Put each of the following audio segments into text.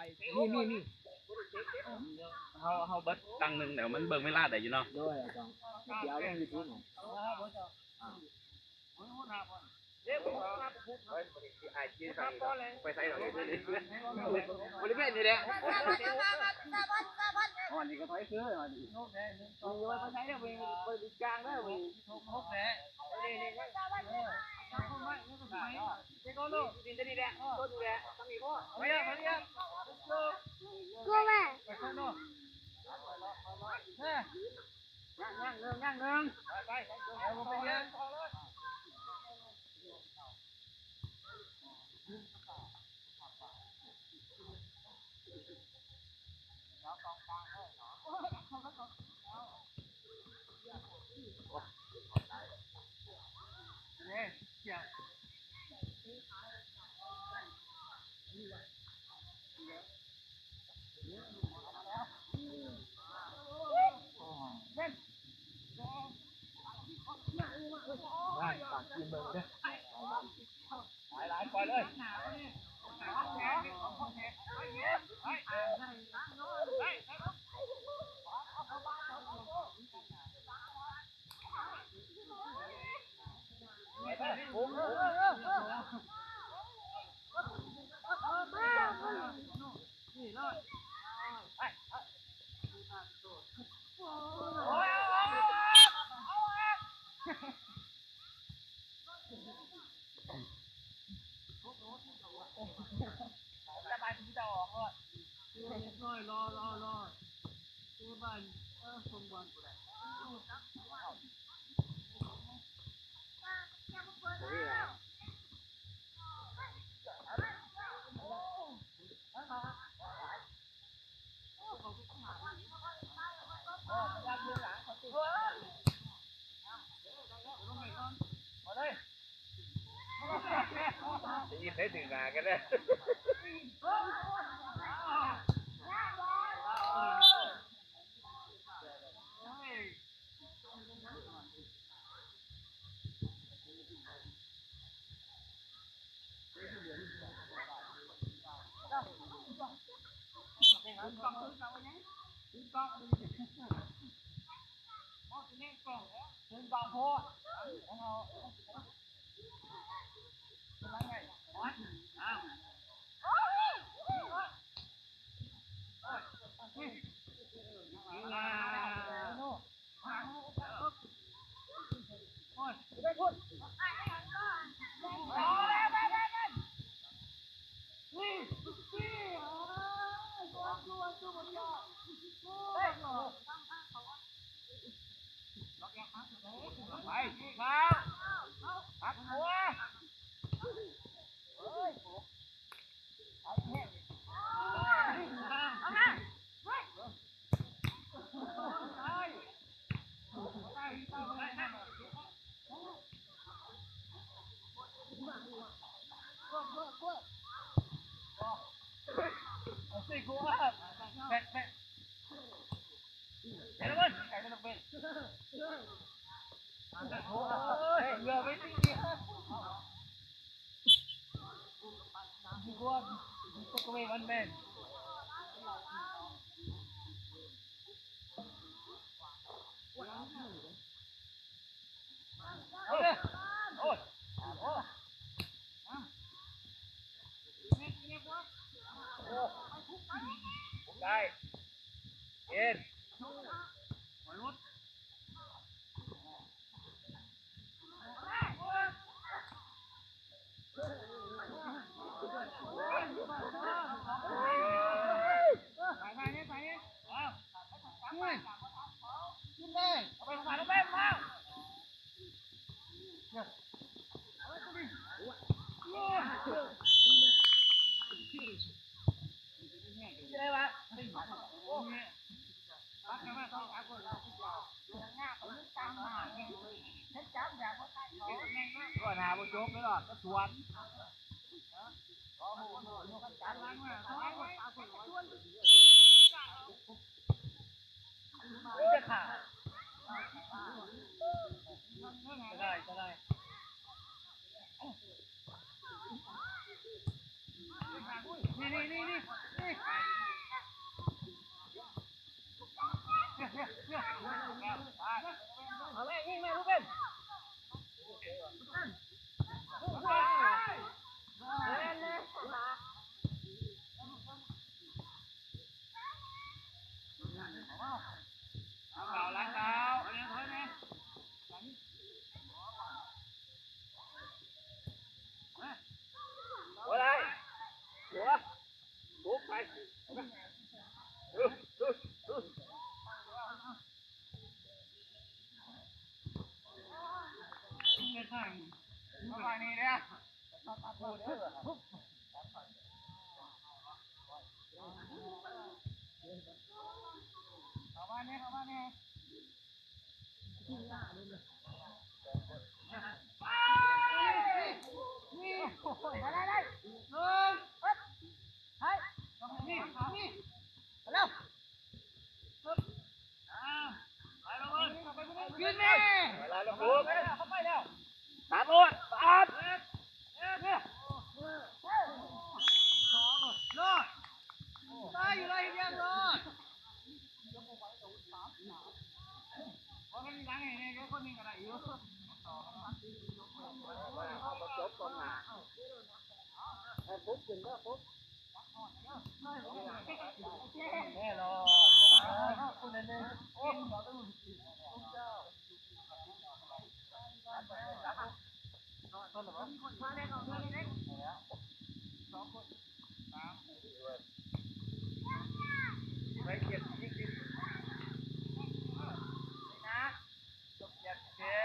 นี่เขาเบิดตังหนึ่งเดี๋ยวมันเบิ่งไม่ลาดได้อยู่เนาะด้วยจังเดี๋ยวเรื่องยูทูบหน่อยไปใส่หน่อยบริเวณนี้แหละวันนี้ก็ถอยซื้อมาดิไปใส่เนี่ยไปกลางได้ไปพกแหน่ก็ลูกดินจะดีแหละก็ดูแลตั้งอีกข้อไปยังไปยังกูแม่ไปข้างนอกย่างหนึ่งไปเอาไปยังปากกินเบิ่งเด้อหลายปล่อยเลยรอตัวบ้านสมบัติยินได้ถึงมากันเลยได้เย็นก็หาบุญโจ๊กเลยหรอสวนจะขาดจะได้นี่ ยืนแม่ สามโอดสาม รอดตายอยู่เลยเพียงรอดคนนี้ล้างไงเนี่ยคนนี้อะไรอยู่แน่รอคนนั้นเนี่ยโอ้ไปเก็บยิงดินะจบเก็บเจ๊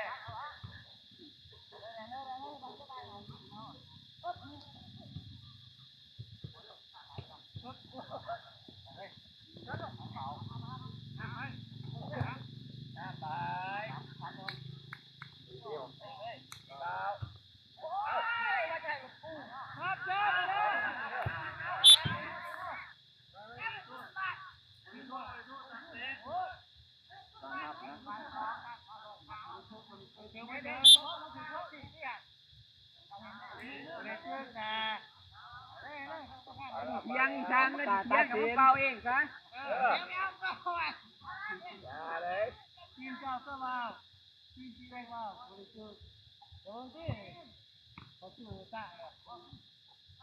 ยังช้างเลยเที่ยงกับเปล่าเองซะทีมเจ้าเสื้อมาทีมที่ได้มาบริสุทธิ์เดี๋ยวที่เขาชื่อตาเข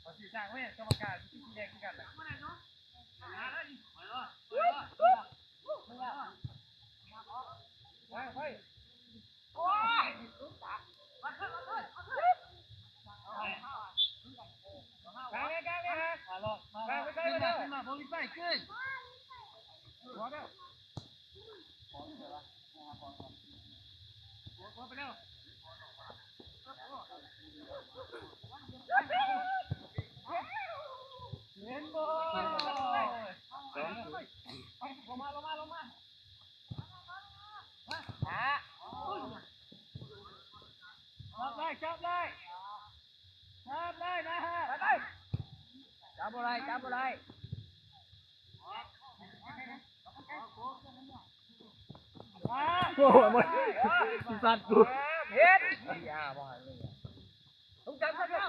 าสื่อสารเว้ยกรรมการที่แดงกันเลยเฮ้ยโอ้ยมาบริษัทขึ้นหัวเด้อหัวไปเร็วเล่นบอลลงมาจับเลยนะฮะจับอะไรโอ้โหหมดสัตว์กูเฮ็ดอย่าบ่หันเลยต้องจับซะเด้อ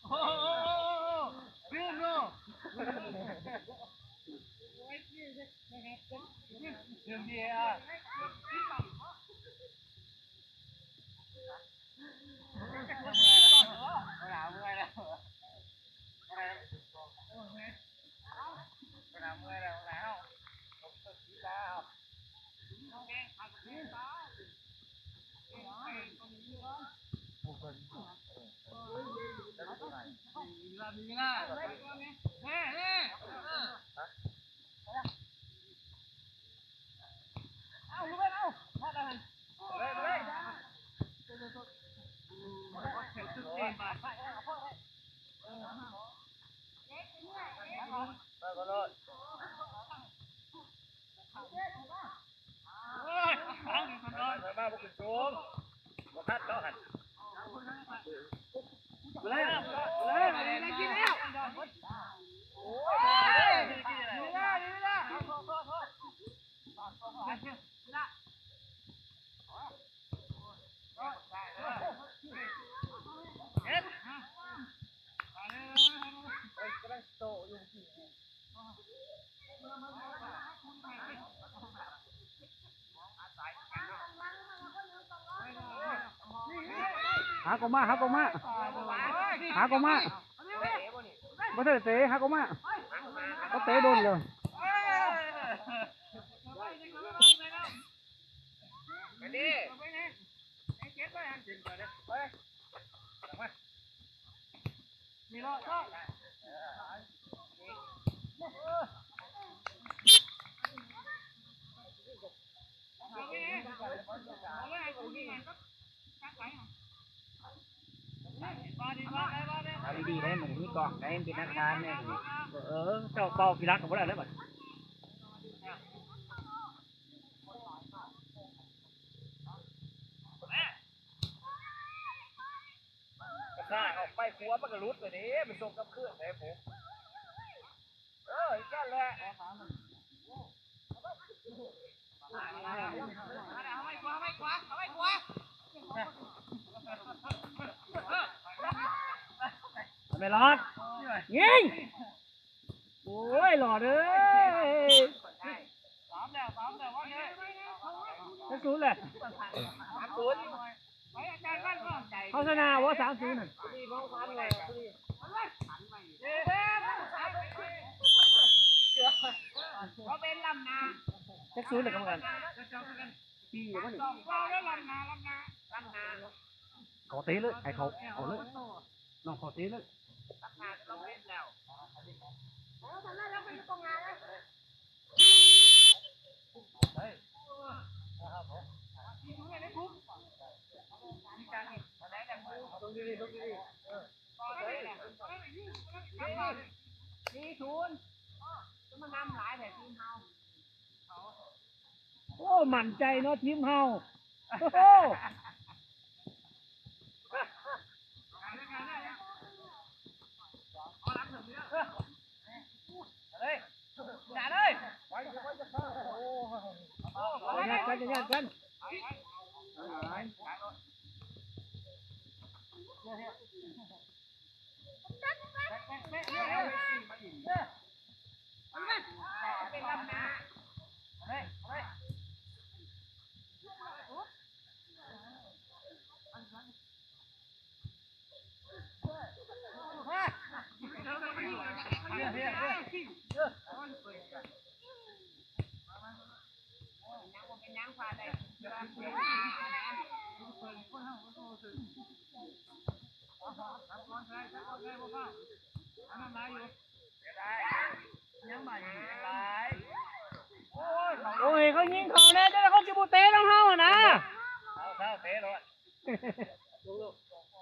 โอ้โหเรื่องโน่เรื่องดีอ่ะมีนะเฮ้เอาลูกไปเอามาได้เลยมาบุกสูงบุกคัดเขาหันเลยได้กินแล้วโอ้ยดีละเอ็ดกำลังโตอยู่อาศัย หากมาบ่เถิดเตะหากมาก็เตะโดนเลยมีรอดก็เอาดีๆได้เหมือนมีกล่องได้เป็นอาคารเนี่ยเจ้าเป่ากีรักกับพวกเราได้ป่ะกระซ่าออกไปขัวมันก็รุดเลยนี่มันส่งกับเครื่องเลยผมอีกแค่แหละไม่รอดยิงโอ้ยหลอดเลย3แล้วว่าไง จะสู้เลยเขาชนะว่า3-0น่ะเขาเป็นลำนา จะสู้เลยกรรมการปีวะนี่ แล้วลำนา ขอเตะเลยไอ้เขาเอาเลยน้องขอเตะเลยโอ้มั่นใจเนาะทีมเฮาโอ้โหจะแยกกันโอ้ยเขายิงเขาเนี่ยจะเขาจะบูเต้ต้องเฮานะ เอาเตะเลย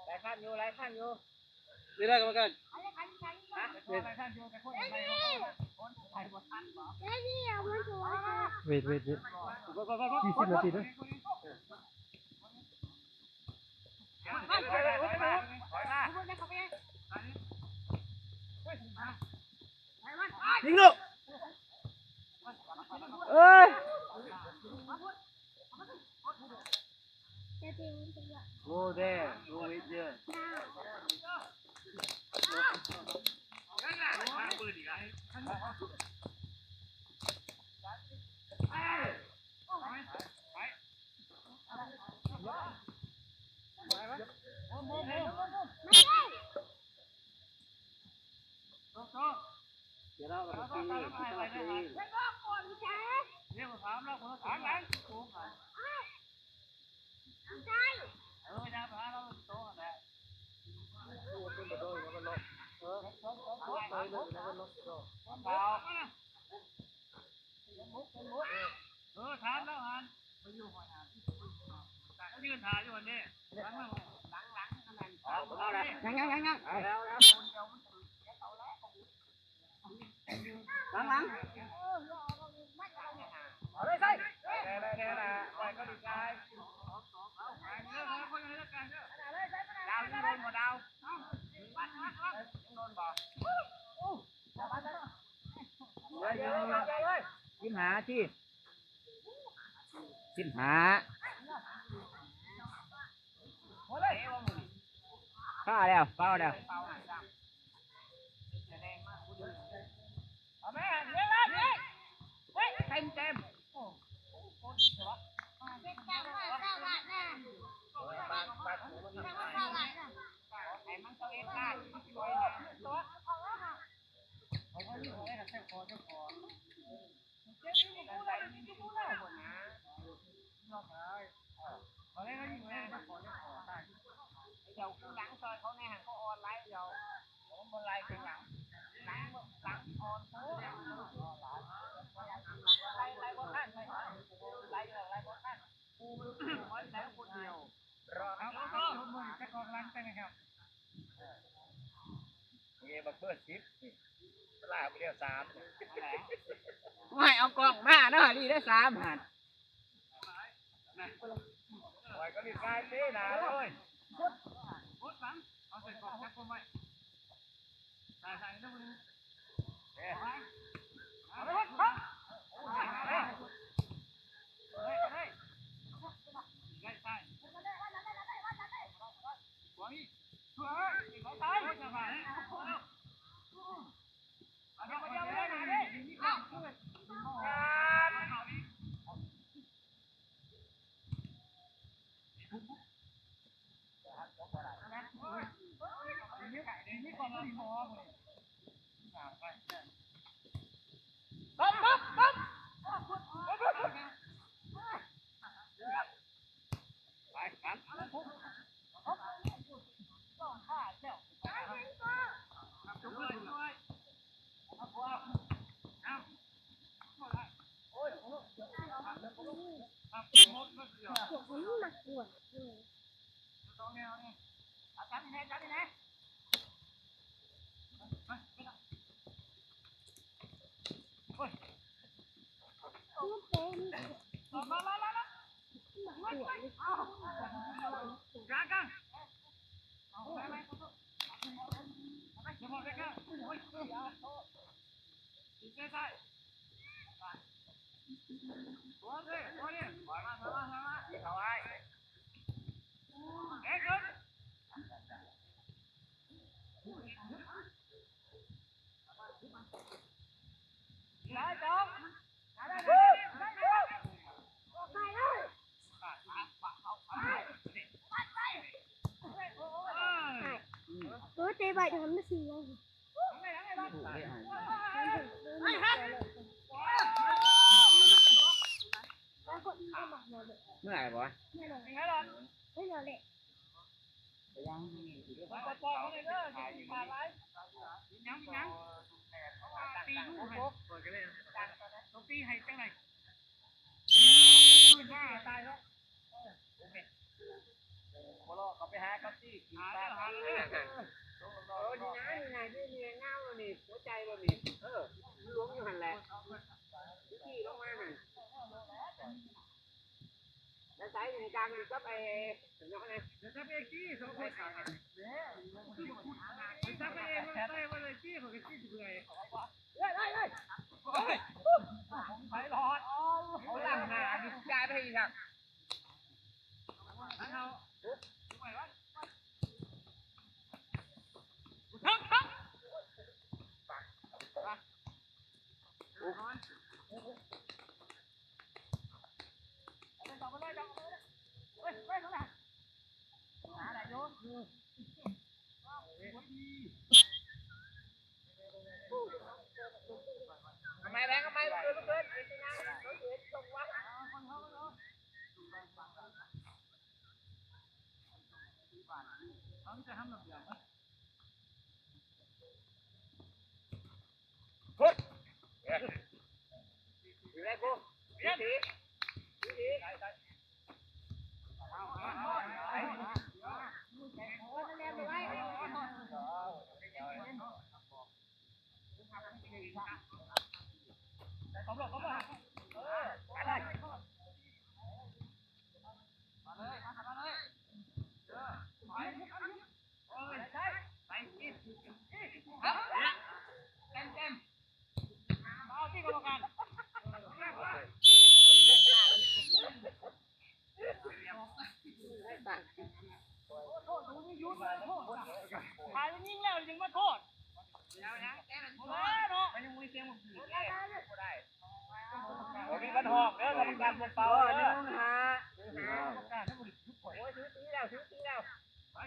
ไรขั้นอยู่นี่ได้กรรมการเวท20 นาทีนะยิงลูกเอ้ยโอ้เด้โอ้ยเยอะเดี๋ยวเราไปตีเรียกถามแล้วคนถามหลังโกงกันยาพาเราโตกันแหละถามแล้วหันไปอยู่หัวหน้ายืนถ่ายอยู่วันนี้หลังเอาเลยใส่ไปก็ดีใจดาวโดนหมดดาวโดนบ่จิ้มหาที่จิ้มหาข้าแล้วเป้าแล้ว เอาแม่เลี้ยงเลยเฮ้ยเต็มHãy subscribe cho kênh Ghiền Mì Gõ để không bỏ lỡ ซอยเขาแน่หันเขาออนไลน์เดียวผมบนไลน์ถึงหลังออนโอ้ไลน์บนท่านไลน์บนท่านกูมันไลน์คนเดียวรอครับก็ผมมือจะกองรันไปไหมครับเงี้ยบักเบิร์ดชิปลาไปเรียว3ไม่เอากล่องมาเนาะนี่ได้3หัน ไว้ก็รีบกายเต้หนาเลยพุดหลังเอาใส่กล่องแคปผมไว้ใส่นะมึงเอาไปพุดปั๊บเฮ้ยใช่หวังอีกช่วยตายจะมาเอาเดี๋ยวเลยหนาดินี่ก่อนที่มอเลยปั๊บไปกันต้องฆ่าเจ้าช่วยเอาโอ้ยหมดก็เสียต้องแนวนี่จับดิแน่กันเอาไปเดี๋ยวหมดเลยกันโอ้ยอีกใกล้ตัวเลยมาอีกเอาไว้เอ๊ะเกินได้จ้องได้เตะใบทำไม่สิเลย เมื่อไหร่บ่ ไม่เลยเลย ปอเลยเด้อมาไลฟ์ยังตีลูกให้ต้องตีให้จังไหนว่าตายแล้วโคโลเขาไปหาครับที่กินปลานี่นะที่เนี่ยเงานี่หัวใจเรานี่ล้วงอยู่หันแหละที่ลงมาหันแล้วใส่อยู่ในกลางนี่ก็ไปถึงแล้วนะเดี๋ยวจะไปขี้สองคนขาดเนี่ยจะไปเองมันไปว่าเลยขี้เขาก็ขี้เบื่อไปหลอดเขาหลังหาดิจ่ายไปอีกครับเขาไปวะทำไมแบงค์ทำไมเกินส่งวะเขาจะทำแบบอย่างพุทธอยู่ไหนกูดีเขาบอกอะไรมาเลยมาเลยใช่ไปกินครับเต็มมาเอาที่กรรมการโทษดูนี่ยุดเลยโทษถ่ายยิงแล้วยังมาโทษเนาะมันยังมีเสียงมันผีผมมีกันหอกเด้อกรรมการเป่าเด้อกรรมการให้บริสุทธิ์โอ้ยถือตีแล้ว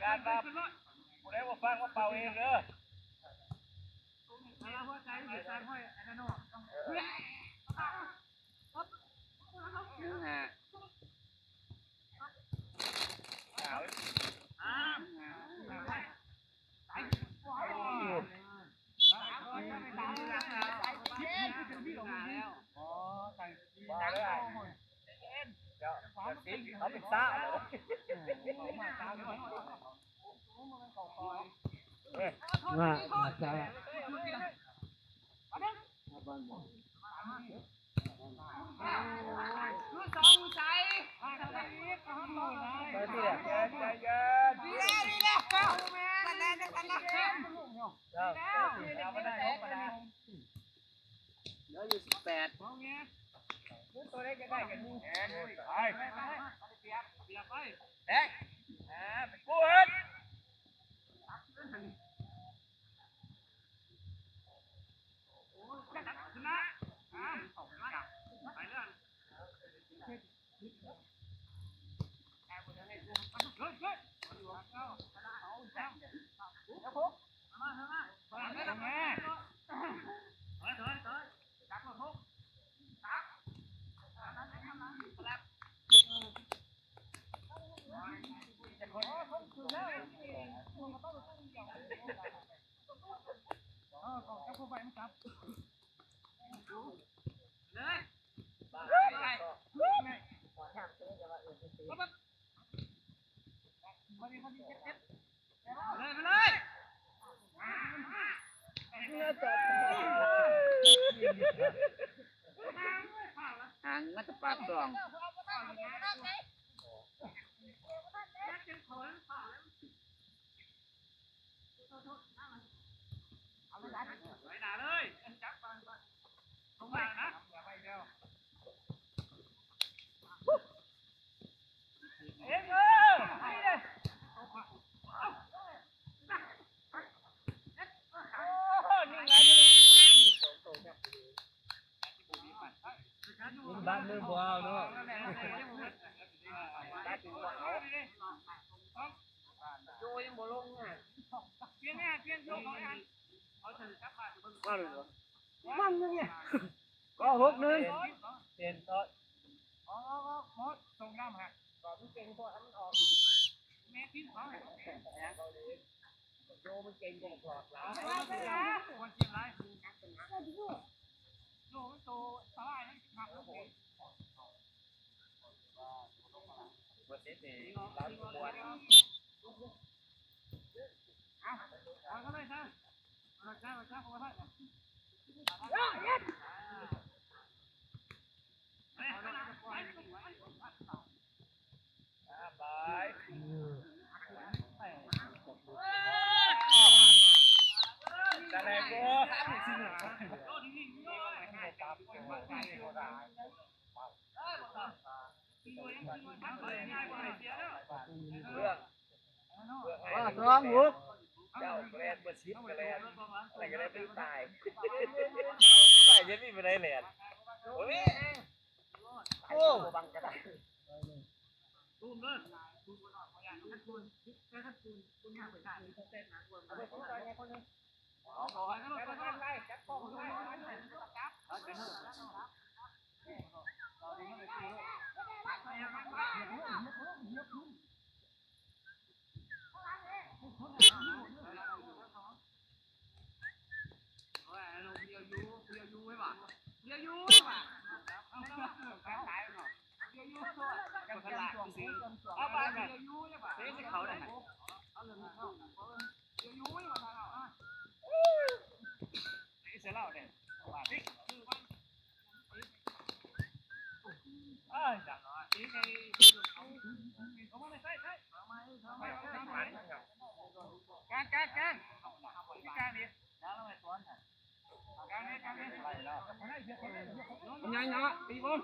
การรับผู้ใดว่าฟังว่าเป่าเองเด้อหัวใจอยู่ตามห้อยอันนั้นเนาะเอา เป็นซ่าว่าจะ ใจเย็นเหลืออยู่18ตัวเล็กจะได้กันนี่ไปเอ๊ะเป็นกูเห็นห่างมาจะปากสองบ้านมือบ่าวเนาะโยยังบ่ลงอ่ะเปลี่ยนโยกเอาถือกลับบ้านมาเลยเหรอมันเนี่ยก็6-1เปลี่ยนต่อหมดส่งน้ำฮะก่อนมันเก่งพอมันออกแม่ทิ้งเขาโยมันเก่งกว่าหลอดแล้วคนเชียงรายโยมันโตสลายนั่นหนักแล้วผมวันนี้นี่รับมวลเอาก็เลยซะมาจ้าขอมาท่านบายจะไหนกูว่าซ้อมหุกเจ้าแกล้งมาชิดแกล้งอะไรก็ได้เป็นตายตายยังไม่เป็นไรแหละโอ้ยโอ้บังกระดาษตุ้มเลยขอให้เขาไล่จับกล้องไล่เอาไปเลยเสียเขาได้เสียเหล้าเนี่ยจังหวะนี้ไงเขาไม่ใช่การนี้ยังเนาะตีบอล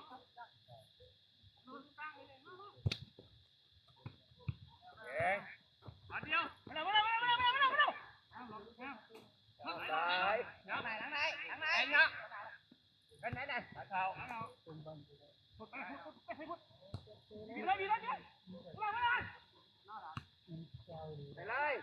มาเดียวมาเร็วทางไหนเนาะกันไหนเขามีเลยไปเลย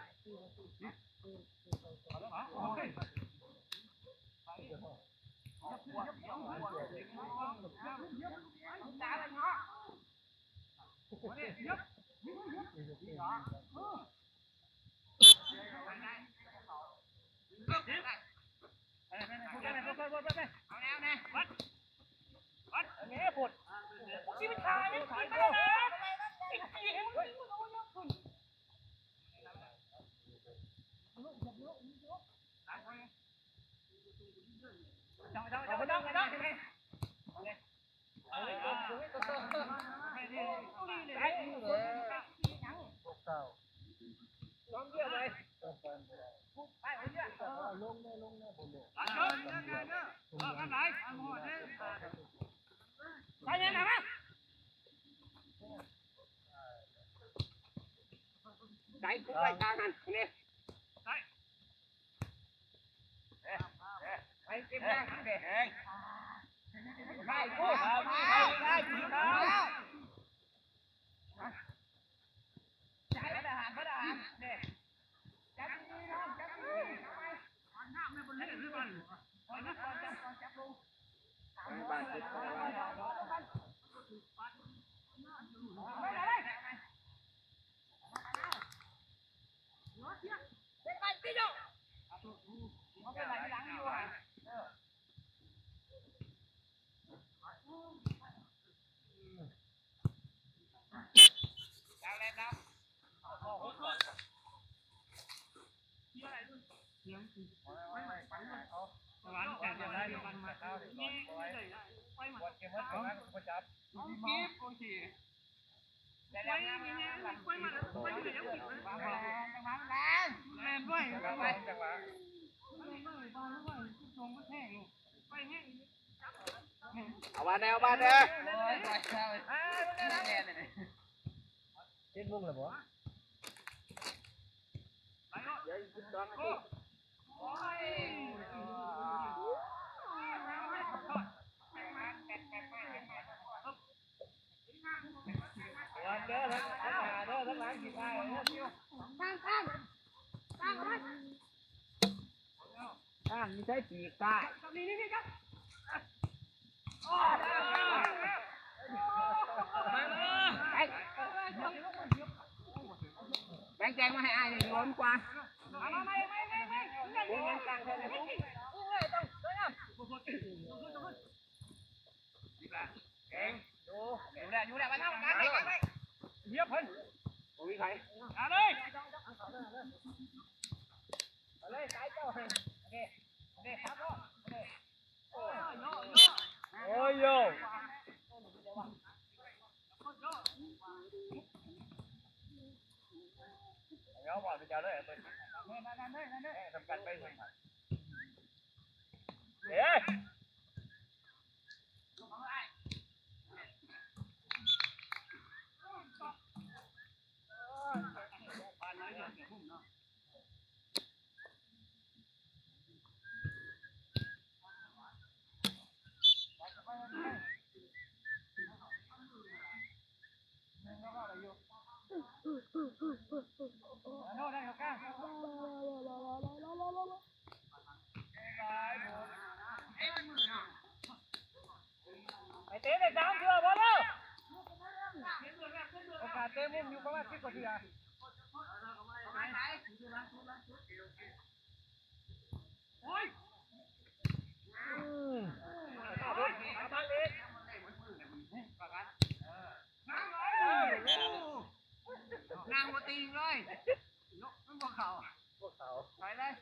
วัดอันนี้ปวดชีวิตชายไม่ถอยไปแล้วนะ ส่กุ้งไว้กลางหันนี่ไปเก็บแรงเด็กใช่กุ้งได้กินแล้วจ่ายพระทหารเนี่ยจับดีน้องจับดีน้ำไม่บนเล่นหรือเปล่าจับลงบ้านติดเอาบ้านแนวบ้านแนวเจ็ดโมงแล้วบ่ไม่ใช่ปีกได้แบงแจงมาให้อายล้นกว่าอยู่แหละมาเท่ากันเยียบเพิ่นโอ้ยใครเลยเลยสายเจ้าโอเคครับโอ้ยโยเอาบอลไปเจ้าเลยเปิดทำการไปเลยเฮ้ยไอเต้ได้สามเถื่อบอลแล้วโอกาสเต้มุ่งอยู่ประมาณ10 กว่าเถื่อนางมาตีเลยมันพวกเขาไปเลย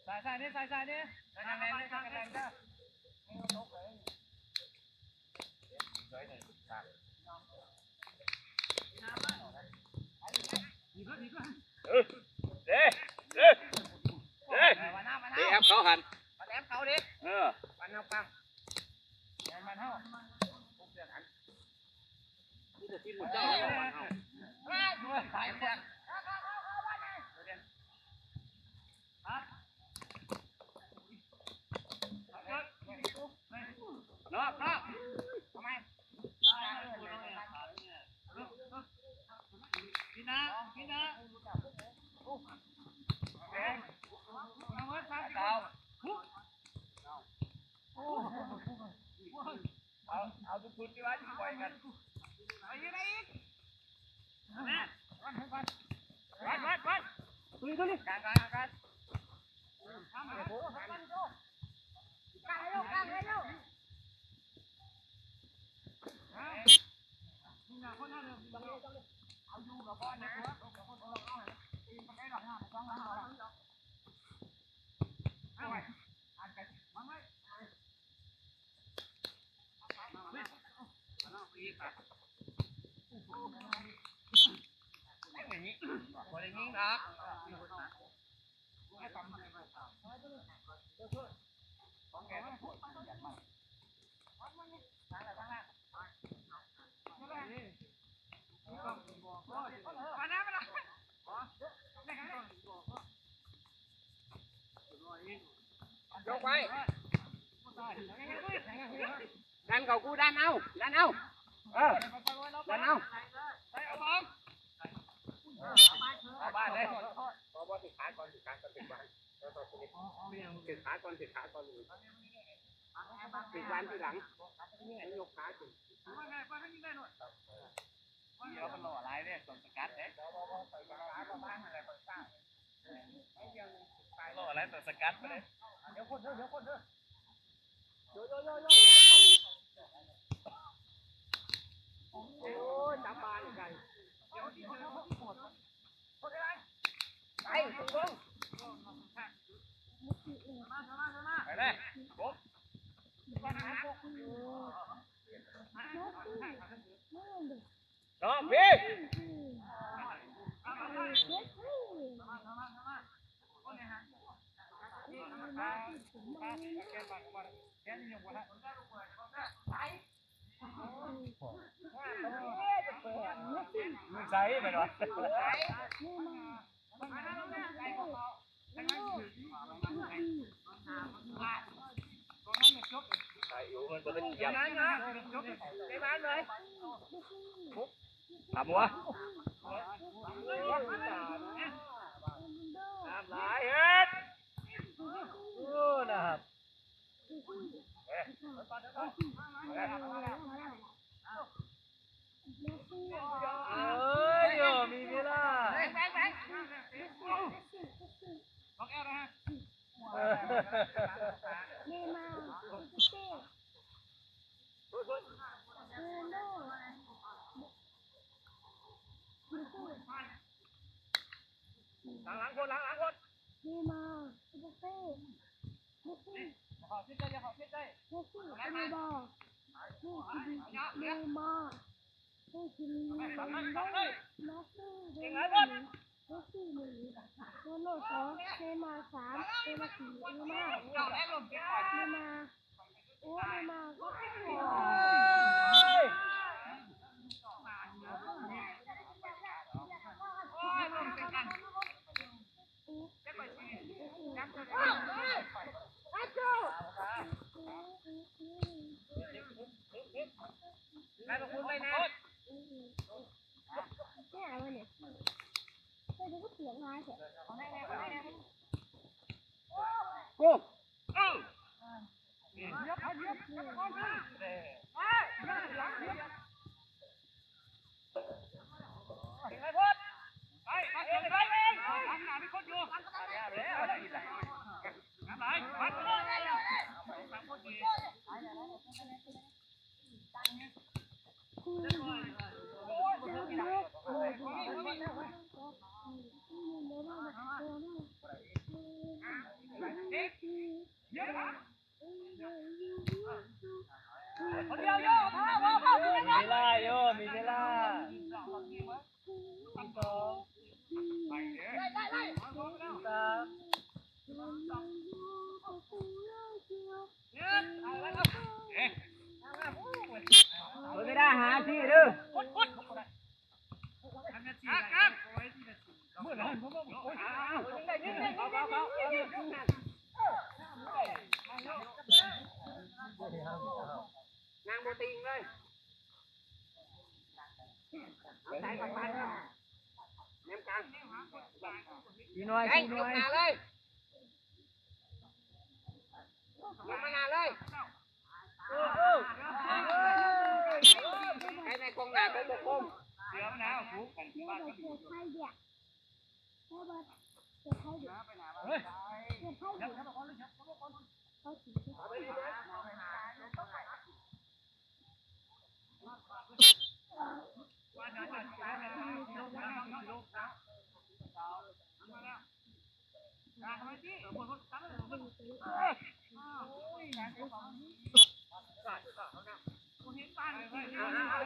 ใส่เนี่ยใส่เนี่ยทางแรงเลยทางแรงจ้าตีแอปเขาหันมาแอปเขาดิมันเอาปังมันเท่านี่จะกินหมดเจ้ามันเท่าขายเสียงนอกทำไมพี่นะเอาทุกคนที่ว่าที่ปล่อยกันเอาอยู่ไหนอีกแม่วัดตัวนี้การกางให้ลูกเอาอยู่กับพ่อนะคนยิงนะมา ยกไปดันเขากูดันเอาดันเอาดันเอาเอาบ้านเลยพอติดขาก่อนติดขาก่อนติดบ้านติดขาก่อนติดขาก่อนติดบ้านทีหลังยกขาถึงเดี๋ยวมันหล่ออะไรเนี่ยส่วนสกัดเนี่ยหล่ออะไรส่วนสกัดไปเลยเดี๋ยวคนเด้อโอ้ยจับบานไก่ไปตรงไปเลยปุ๊บน้องพี่มึงใส่ไปหน่อยมันเป็นเยี่ยมในบ้านเลยทำวะทำหลายเฮ็ดโอ้นะครับมีเวลาล็อกแอลนะฮะนี่มาเต้หลังคนนี่มาเต้ขอคิดได้ขอคิดได้นี่คือมีบอนี่มานี่คือมาซื้อเดนนี่คือหนึ่งโน่สองเดมาสามเดมาสี่เดมานี่มาโอ้นี่มาก็ไปกับคุณไปนะนี่อะไรเนี่ยเดี๋ยวก็เสียงมาเถอะกูมีเวลาไม่ได้หาที่ดื้อนางโบติงเลยใส่กับมันแนมกลางทีน้อยเลยลงมาเลยให้ในกองหน้าเป็นบกคมเสือมันหนาวถูกกันบ้านก็ดีอ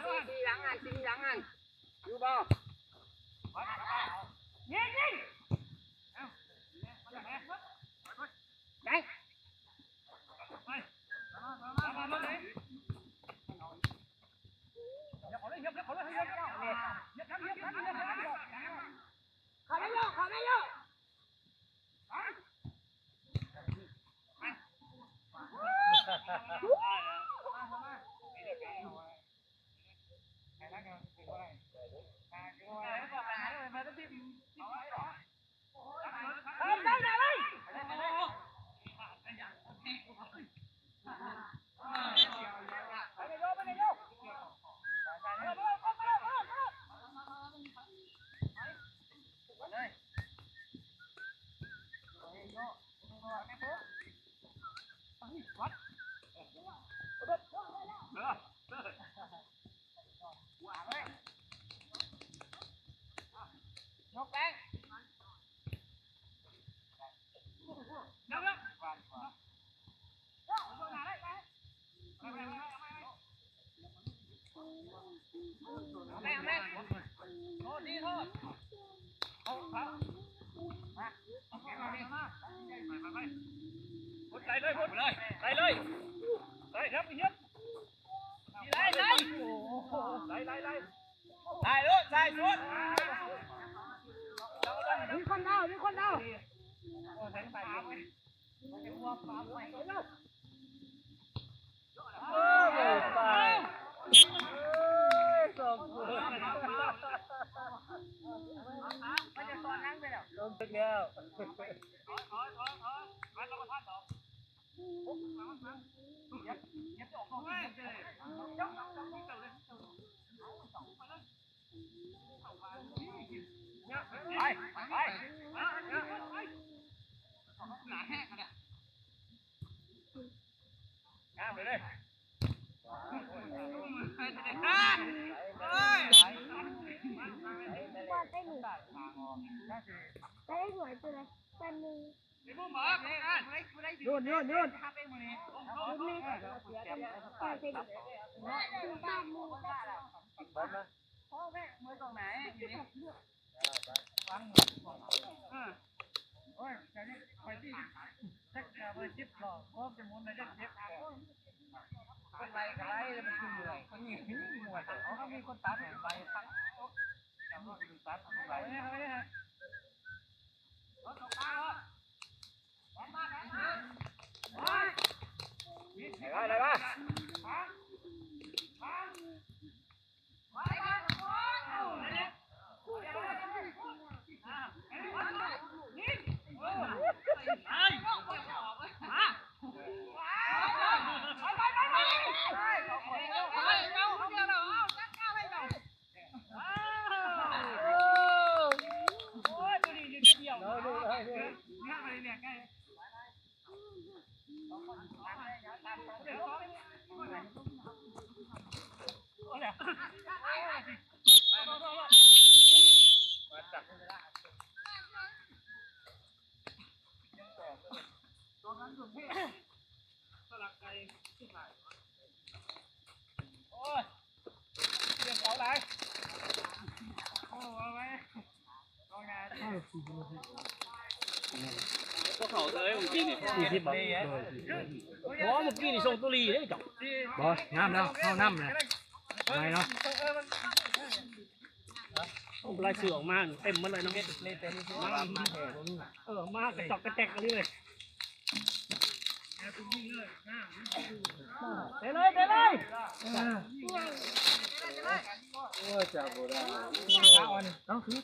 ยู่สีหลังอันอยู่บ่ยิงขอได้โย ใส่เลยใส่เลยใส่ครับพี่เฮียไล่เลยใส่สุด มีคนเอามีคนเอา โอ้ยตายสองคนมันจะซ้อนนั่งไปแล้วโดนตึกแล้วไปเลย ว่าได้หนึ่งได้หวยตัวไหนเป็นหนึ่ง โยน รุ่นนี้ก็จะคือบ้านมือ อะไรบ้างพวกเขาเลยเมื่อกี้นี่40 บาทบอเมื่อกี้นี่ส่งตุลีได้จับ บอสงามแล้วเข้าน้ำเลยไงเนาะ ลายเสือออกมาเต็มหมดเลยน้องมากระจอกกระแจกกันเลยเตะเลยโอ้จับบ่ได้เอาอันนี้ต้องคือ